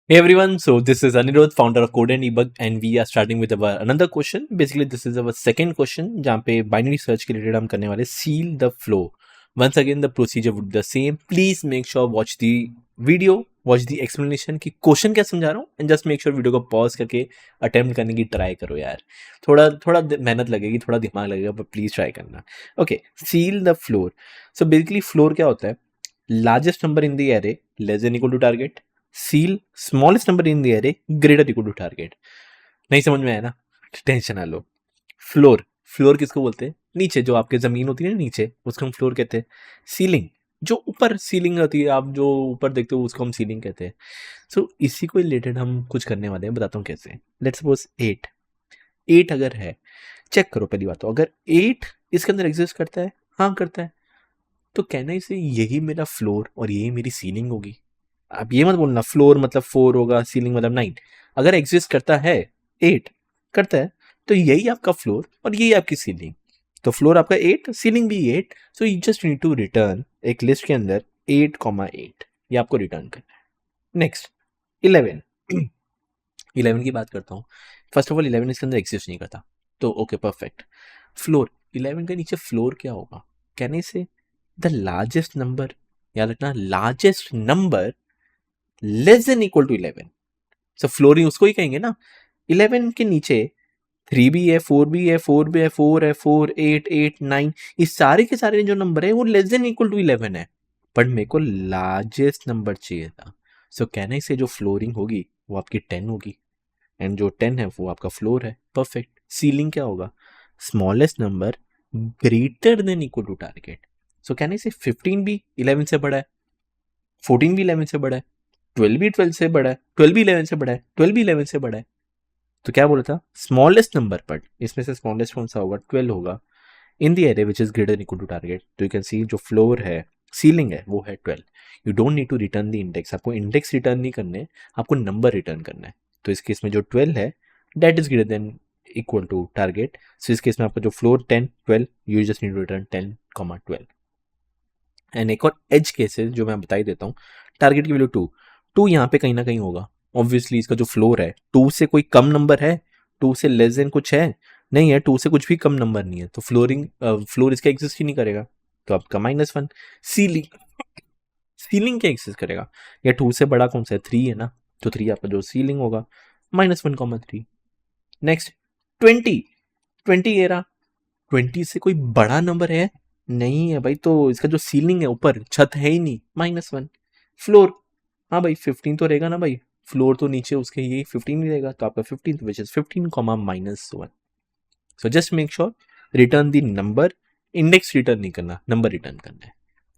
Hey everyone, so this is Anirudh, founder of Code and Debug, and we are starting with our another question. Basically, this is our second question, जहाँ पे binary search के related हम करने वाले seal the flow. Once again, the procedure would be the same. Please make sure watch the video, watch the explanation कि question क्या समझा रहा हूँ, and just make sure video को पॉज करके अटेम्प्ट करने की ट्राई करो यार. थोड़ा थोड़ा मेहनत लगेगी, थोड़ा दिमाग लगेगा, पर प्लीज ट्राई करना. Okay, seal the floor. So basically, floor क्या होता है? Largest number in the array less than equal to target. Ceil smallest number in the array greater equal to target. नहीं समझ में आया ना? टेंशन ना लो. फ्लोर, फ्लोर किसको बोलते हैं? नीचे जो आपके जमीन होती है ना, नीचे, उसको हम फ्लोर कहते हैं. सीलिंग, जो ऊपर सीलिंग होती है, आप जो ऊपर देखते हो उसको हम सीलिंग कहते हैं. सो इसी को रिलेटेड हम कुछ करने वाले हैं, बताता हूँ कैसे. Let's suppose 8. 8 अगर है, चेक करो पहली बात तो, अगर 8 इसके अंदर एग्जिस्ट करता है, हाँ करता है, तो कहना इसे यही मेरा फ्लोर और यही मेरी सीलिंग होगी. आप ये मत बोलना फ्लोर मतलब 4 होगा, सीलिंग मतलब 9. अगर एग्जिस्ट करता है, 8 करता है, तो यही आपका फ्लोर और यही आपकी सीलिंग. तो फ्लोर आपका 8, सीलिंग भी 8. So you just need to return एक लिस्ट के अंदर 8,8. ये आपको रिटर्न करना है. नेक्स्ट 11. 11 की बात करता हूँ. फर्स्ट ऑफ ऑल 11 इसके अंदर एग्जिस्ट नहीं करता, तो ओके परफेक्ट. फ्लोर 11 के नीचे फ्लोर क्या होगा? कहने से द लार्जेस्ट नंबर, याद रखना, largest number less than equal to 11. So flooring उसको ही कहेंगे ना. 11 के नीचे 3 भी है, 4 भी है, 4 भी है, 4 है, 4, 8, 8, 9, ये सारे के सारे जो नंबर है वो लेस देन इक्वल टू 11 है. बट मेरे को लार्जेस्ट नंबर चाहिए था. सो कहने से जो फ्लोरिंग होगी वो आपकी 10 होगी, एंड जो 10 है वो आपका फ्लोर है. परफेक्ट. सीलिंग क्या होगा? Smallest number greater than equal to target. So कहने से 15 भी 11 से बड़ा है, 14 भी 11 से बड़ा है, 12 भी 12 से बड़ा है, 12 भी 11 से बड़ा है, 12 भी 11 से बड़ा है. तो क्या बोला था? स्मॉलेस्ट नंबर, बट इसमें से स्मॉलेस्ट कौन सा होगा? 12 होगा. In the array which is greater equal to target. तो यू कैन सी जो फ्लोर है, सीलिंग है, वो है 12. You don't need to return the index. आपको इंडेक्स रिटर्न नहीं करने, आपको नंबर रिटर्न करना है. तो इस केस में जो 12 है that is greater than equal to target. So इस केस में आपका जो floor 10, 12, you just need to return 10, 12. And एक और एज केसेस जो मैं बता ही देता हूँ. टारगेट की वैल्यू 2. 2 यहाँ पे कहीं ना कहीं होगा. ऑब्वियसली इसका जो फ्लोर है, 2 से कोई कम नंबर है? 2 से लेस देन कुछ है? नहीं है. 2 से कुछ भी कम नंबर नहीं है, तो फ्लोर इसका एग्जिस्ट ही नहीं करेगा. तो आपका -1. सीलिंग, सीलिंग क्या एग्जिस्ट करेगा? या 2 से बड़ा कौन सा है? 3 है ना, तो 3 आपका जो सीलिंग होगा -1,3. नेक्स्ट 20. 20 ये रहा. 20 से कोई बड़ा नंबर है? नहीं है भाई, तो इसका जो सीलिंग है, ऊपर छत है ही नहीं, -1. फ्लोर, हाँ भाई 15 तो रहेगा ना भाई. फ्लोर तो नीचे उसके ये 15 ही रहेगा, तो आपका 15 which is 15, -1. So just make sure return the number. Index return नहीं करना, नंबर रिटर्न करना है.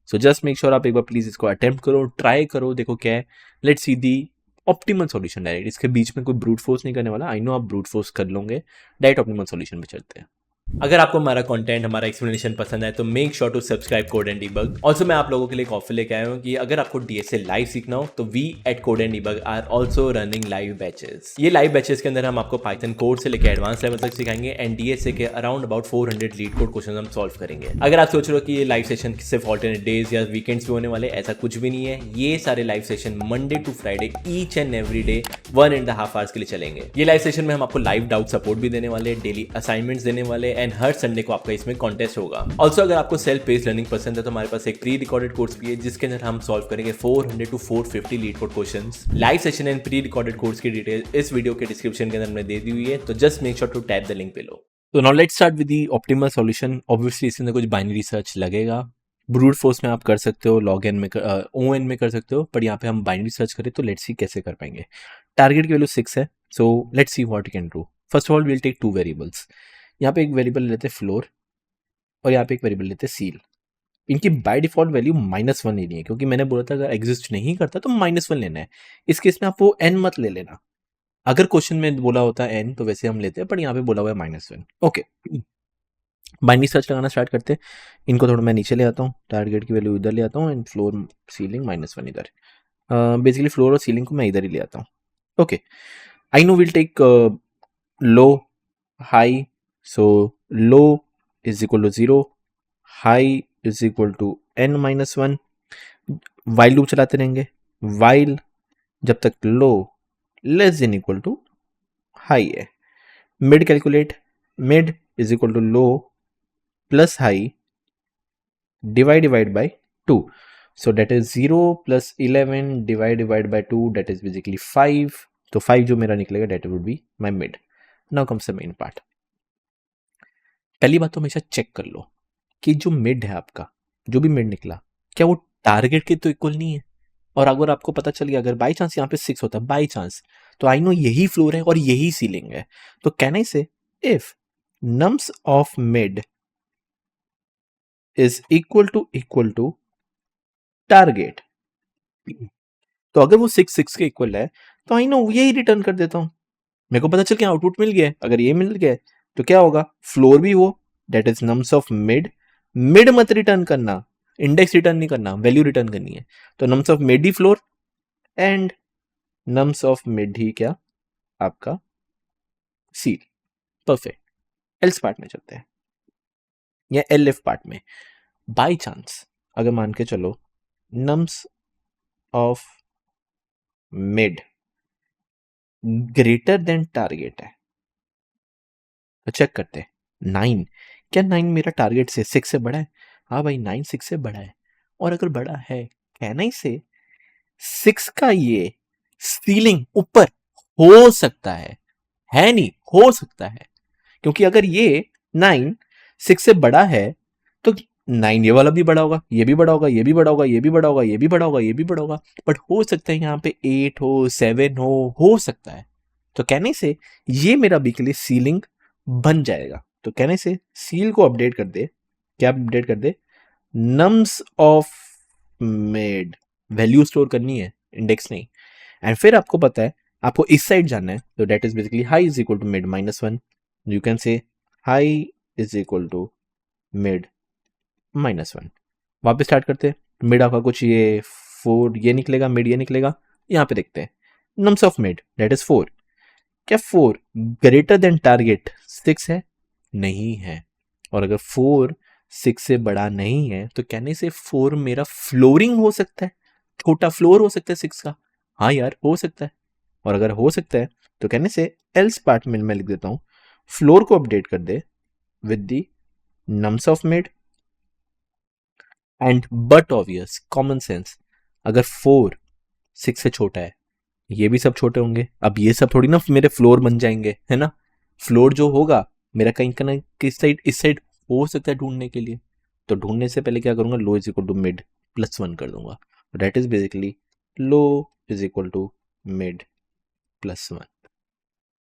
सो जस्ट मेक श्योर आप एक बार प्लीज इसको अटेम्प्ट करो, ट्राई करो, देखो क्या है. Let's see the optimal solution direct. इसके बीच में कोई ब्रूट फोर्स नहीं करने वाला. आई नो आप ब्रूट फोर्स कर लोगे. डायरेक्ट ऑप्टिमल सॉल्यूशन पे चलते हैं. अगर आपको हमारा कंटेंट, हमारा एक्सप्लेनेशन पसंद है तो make sure to subscribe Code and Debug. Also मैं आप लोगों के लिए एक ऑफर लेके आया हूँ कि अगर आपको डीएसए लाइव सीखना हो तो we at Code and Debug are also running live batches. ये लाइव बैचेस के अंदर हम आपको पाइथन कोड से लेकर एडवांस लेवल तक सिखाएंगे एंड डीएसए के around about 400 leet code question हम सॉल्व करेंगे. अगर आप सोच रहे हो कि ये लाइव सेशन सिर्फ ऑल्टरनेट डेज या वीकेंड्स पे होने वाले, ऐसा कुछ भी नहीं है. ये सारे live session Monday to Friday each and every day 1.5 hours के लिए चलेंगे. ये लाइव सेशन में हम आपको लाइव डाउट सपोर्ट भी देने वाले, डेली असाइनमेंट्स देने वाले, एंड हर संडे को आपका इसमें कॉन्टेस्ट होगा. ऑल्सो अगर आपको सेल्फ बेस्ड लर्निंग पसंद है तो हमारे पास एक प्री रिकॉर्डेड कोर्स भी है जिसके अंदर हम सॉल्व करेंगे 400 to 450 LeetCode questions. Live session and pre recorded course की डिटेल इस वीडियो के डिस्क्रिप्शन के अंदर हमने दे दी हुई है, तो just make sure to tap the link below. तो now let's start with the optimal solution. Obviously इसके अंदर कुछ बाइनरी सर्च लगेगा. ब्रूट फोर्स में आप कर सकते हो, लॉग एन में ओ एन में कर सकते हो, पर यहाँ पे हम बाइनरी सर्च करें तो लेट्स सी कैसे कर पाएंगे. टारगेट की वैल्यू 6 है, so let's see what you can do. First of all will take 2 variables. यहाँ पे एक वेरिएबल लेते हैं फ्लोर और यहाँ पे एक वेरिएबल लेते हैं सील. इनकी बाय डिफॉल्ट वैल्यू -1 लेनी है, क्योंकि मैंने बोला था अगर एग्जिस्ट नहीं करता तो -1 लेना है. इस केस में आप वो n मत ले लेना. अगर क्वेश्चन में बोला होता है n तो वैसे हम लेते हैं, पर यहाँ पे बोला हुआ है -1. ओके, बाइनरी सर्च लगाना स्टार्ट करते हैं. इनको थोड़ा मैं नीचे ले आता हूँ, टारगेट की वैल्यू इधर ले आता हूँ एंड फ्लोर सीलिंग -1 इधर. बेसिकली फ्लोर और सीलिंग को मैं इधर ही ले आता हूँ. Okay, I know will take low high. So low is equal to 0, high is equal to n-1. While loop चलाते रहेंगे. वाइल जब तक low less than equal to high है. Mid calculate, mid is equal to low plus high divide by 2. So that is 0 plus 11 divided by 2, that is basically 5. तो 5 जो मेरा निकलेगा that would be my mid. Now comes the main part. पहली बात तो हमेशा check कर लो कि जो मिड है आपका, जो भी मिड निकला, क्या वो टारगेट के तो इक्वल नहीं है. और अगर आपको पता चल गया, अगर बाई चांस यहाँ पे 6 होता है, बाई चांस, तो आई नो यही फ्लोर है और यही सीलिंग है. तो can I say if nums of mid is equal to target, तो अगर वो 6 के इक्वल है तो आई नो यही रिटर्न कर देता हूं. मेरे को पता चल गया आउटपुट मिल गया. अगर ये मिल गया तो क्या होगा, फ्लोर भी हो, that is nums of mid. Mid मत रिटर्न करना, इंडेक्स रिटर्न नहीं करना, वैल्यू रिटर्न करनी है. तो नम्स ऑफ मिड ही floor and nums of mid ही क्या आपका सील. परफेक्ट. एल्स पार्ट में चलते हैं या एलएफ पार्ट में. बाय चांस अगर मान के चलो nums of mid greater than target है, तो चेक करते हैं 9. क्या 9 मेरा टारगेट से 6 से बड़ा है? हाँ भाई 9 6 से बड़ा है. और अगर बड़ा है, कैन आई से 6 का ये सीलिंग ऊपर हो सकता है नहीं, हो सकता है. क्योंकि अगर ये 9 6 से बड़ा है तो 9 ये वाला भी बड़ा होगा, ये भी बड़ा होगा, ये भी बड़ा होगा, ये भी बड़ा होगा, ये भी बड़ा होगा, ये भी बड़ा होगा. बट हो सकता है यहाँ पे 8 हो, 7 हो सकता है. तो कहने से ये मेरा वीकली सीलिंग बन जाएगा. तो कहने से सील को अपडेट कर दे. क्या अपडेट कर दे? Nums of mid. Value store करनी है, इंडेक्स नहीं. एंड फिर आपको पता है आपको इस साइड जाना है, तो that is basically high is equal to mid -1. You can say high is equal to mid -1. वापस स्टार्ट करते हैं. मिड आपका कुछ ये 4 ये निकलेगा, मिड ये निकलेगा. यहाँ पे देखते हैं nums of mid that is 4. क्या 4 ग्रेटर देन टारगेट 6 है? नहीं है. और अगर 4 6 से बड़ा नहीं है तो कहने से 4 मेरा फ्लोरिंग हो सकता है, छोटा फ्लोर हो सकता है 6 का. हाँ यार हो सकता है. और अगर हो सकता है तो कहने से एल्स पार्ट में मैं लिख देता हूं, फ्लोर को अपडेट कर दे with the nums of mid and but obvious common sense, अगर 4 6 से छोटा है, ये भी सब छोटे होंगे. अब ये सब थोड़ी ना मेरे फ्लोर बन जाएंगे, है ना. फ्लोर जो होगा मेरा कहीं का ना किस साइड, इस साइड हो सकता है ढूंढने के लिए. तो ढूंढने से पहले क्या करूंगा, low is equal to mid +1 कर दूंगा. That is basically low is equal to mid +1.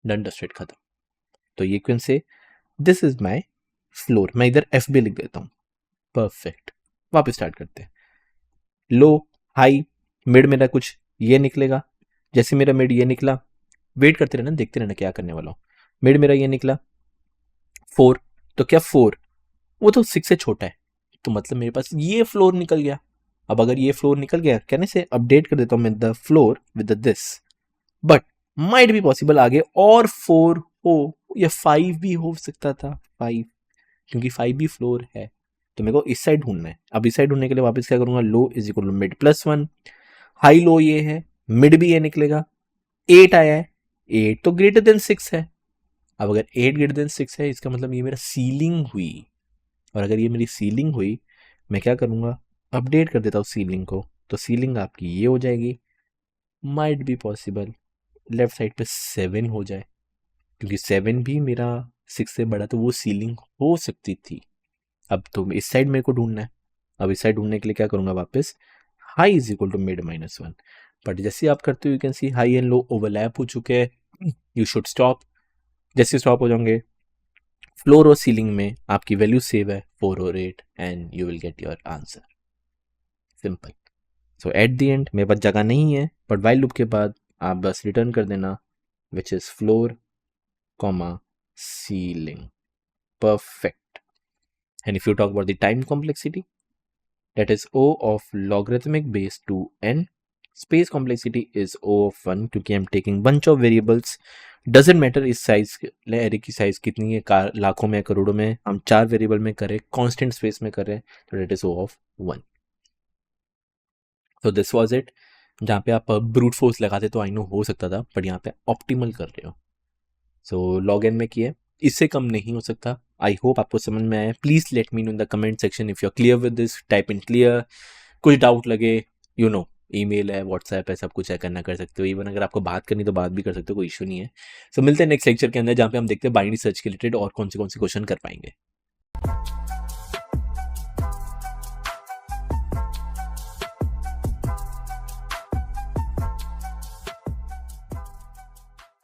Done dusted, खत्म. तो ये क्यों से दिस इज माई फ्लोर. मैं इधर एफ भी लिख देता हूँ. परफेक्ट. वापस स्टार्ट करते हैं. लो हाई मिड मेरा कुछ ये निकलेगा. जैसे मेरा मिड ये निकला, वेट करते रहना, देखते रहना क्या करने वाला हूँ. मिड मेरा ये निकला 4. तो क्या 4 वो तो 6 से छोटा है, तो मतलब मेरे पास ये फ्लोर निकल गया. अब अगर ये फ्लोर निकल गया, कहने से अपडेट कर देता हूँ मैं the floor with this. But might भी पॉसिबल आगे और 4 हो या 5 भी हो सकता था. 5 क्योंकि 5 भी फ्लोर है. तो मेरे को इस साइड ढूंढना है. अब इस साइड ढूंढने के लिए वापस क्या करूंगा, low is equal to mid +1. High low ये है, मिड भी ये निकलेगा. 8 आया है, 8 तो ग्रेटर देन 6 है. अब अगर 8 ग्रेटर देन 6 है, इसका मतलब ये मेरा सीलिंग हुई. और अगर ये मेरी सीलिंग हुई, मैं क्या करूंगा, अपडेट कर देता हूँ सीलिंग को. तो सीलिंग आपकी ये हो जाएगी. Might be possible left side पे 7 हो जाए, क्योंकि 7 भी मेरा 6 से बड़ा, तो वो सीलिंग हो सकती थी. अब तो इस साइड मेरे को ढूंढना है. अब इस साइड ढूंढने के लिए क्या करूंगा, वापस high is equal to mid -1. But जैसे आप करते हो you can see high and low overlap हो चुके हैं. You should stop. जैसे स्टॉप हो जाओगे, फ्लोर और सीलिंग में आपकी वैल्यू सेव है 4 और 8 and you will get your answer. Simple. So at the end मेरे पास जगह नहीं है, बट वाइल लूप के बाद आप बस रिटर्न कर देना which is floor comma ceiling. Perfect. And if you talk about the time complexity, that is O of logarithmic base 2n. Space complexity is O of 1, क्योंकि I'm taking bunch of variables. Doesn't matter इस size array की size कितनी है, लाखों में करोड़ों में, हम 4 वेरिएबल में करें, कांस्टेंट स्पेस में करें, तो that is O of 1. So this was it. जहाँ पे आप ब्रूट फोर्स लगाते तो आई नो हो सकता था, बट यहाँ पे ऑप्टिमल कर रहे हो। सो लॉग इन में किए, इससे कम नहीं हो सकता। आई होप आपको समझ में आया। Please let me know in the comment section if you are clear with this, type in clear. कुछ डाउट लगे, यू नो ईमेल है, व्हाट्सएप है, सब कुछ है, करना कर सकते हो। इवन अगर आपको बात करनी तो बात भी कर सकते हो, कोई इशू नहीं है। सो मिलते हैं नेक्स्ट लेक्चर के अंदर, जहाँ पे हम देखते हैं बाइनरी सर्च के रिलेटेड और कौन से क्वेश्चन कर पाएंगे।